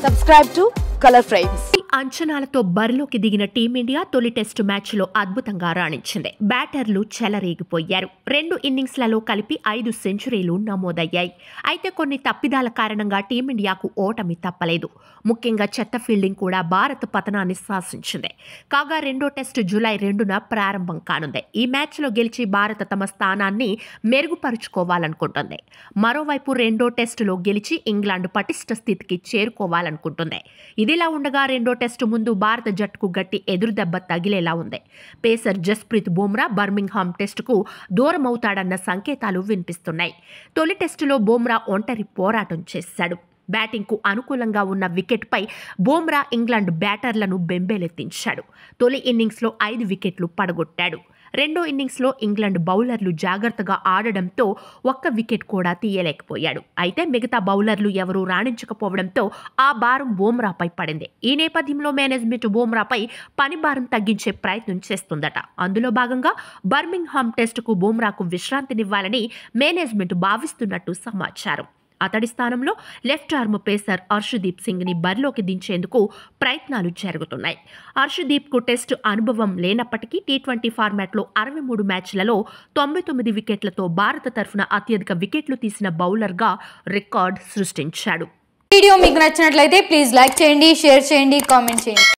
Subscribe to Color Frames. అంచనాలతో బరిలోకి దిగిన టీమిండియా తొలి టెస్టు మ్యాచ్లో అద్భుతంగా రాణించింది. బ్యాటర్లు చెలరేగిపోయారు. 2 ఇన్నింగ్స్లలో కలిపి 5 సెంచరీలు నమోదయ్యాయి. అయితే కొన్ని తప్పిదాల కారణంగా టీమిండియాకు ఓటమి తప్పలేదు. ముఖ్యంగా చెత్త ఫీల్డింగ్ కూడా భారత్ పతనాన్ని శాసించింది. కాగా రెండో టెస్టు జూలై 2న ప్రారంభం కానుంది. ఈ మ్యాచ్లో గెలిచి భారత్ తమ స్థానాన్ని మెరుగుపరుచుకోవాలనుకుంటుంది. మరోవైపు రెండో టెస్టులో గెలిచి ఇంగ్లాండ్ పటిష్ట స్థితికి చేరుకోవాలనుకుంటుంది. ఇదిలా ఉండగా రెండో టెస్టు ముందు భారత జట్టుకు గట్టి ఎదురుదెబ్బ తగిలేలా ఉంది. పేసర్ జస్ప్రీత్ బుమ్రా బర్మింగ్హామ్ టెస్టుకు దూరమవుతాడన్న సంకేతాలు వినిపిస్తున్నాయి. తొలి టెస్టులో బుమ్రా ఒంటరి పోరాటం చేశాడు. బ్యాటింగ్కు అనుకూలంగా ఉన్న వికెట్పై బుమ్రా ఇంగ్లాండ్ బ్యాటర్లను బెంబేలెత్తించాడు. తొలి ఇన్నింగ్స్లో 5 వికెట్లు పడగొట్టాడు. రెండో ఇన్నింగ్స్లో ఇంగ్లాండ్ బౌలర్లు జాగ్రత్తగా ఆడడంతో ఒక్క వికెట్ కూడా తీయలేకపోయాడు. అయితే మిగతా బౌలర్లు ఎవరూ రాణించకపోవడంతో ఆ భారం బుమ్రాపై పడింది. ఈ నేపథ్యంలో మేనేజ్మెంట్ బుమ్రాపై పని భారం తగ్గించే ప్రయత్నం చేస్తుందట. అందులో భాగంగా బర్మింగ్హామ్ టెస్టుకు బుమ్రాకు విశ్రాంతినివ్వాలని మేనేజ్మెంట్ భావిస్తున్నట్టు సమాచారం. అతడి స్థానంలో లెఫ్ట్ ఆర్మ్ పేసర్ హర్షదీప్ సింగ్ని బరిలోకి దించేందుకు ప్రయత్నాలు జరుగుతున్నాయి. హర్షదీప్కు టెస్టు అనుభవం లేనప్పటికీ టీ20 ఫార్మాట్లో 63 మ్యాచ్లలో 99 వికెట్లతో భారత తరఫున అత్యధిక వికెట్లు తీసిన బౌలర్గా రికార్డ్ సృష్టించాడు. వీడియో మీకు నచ్చినట్లయితే ప్లీజ్ లైక్ చేయండి, షేర్ చేయండి, కామెంట్ చేయండి.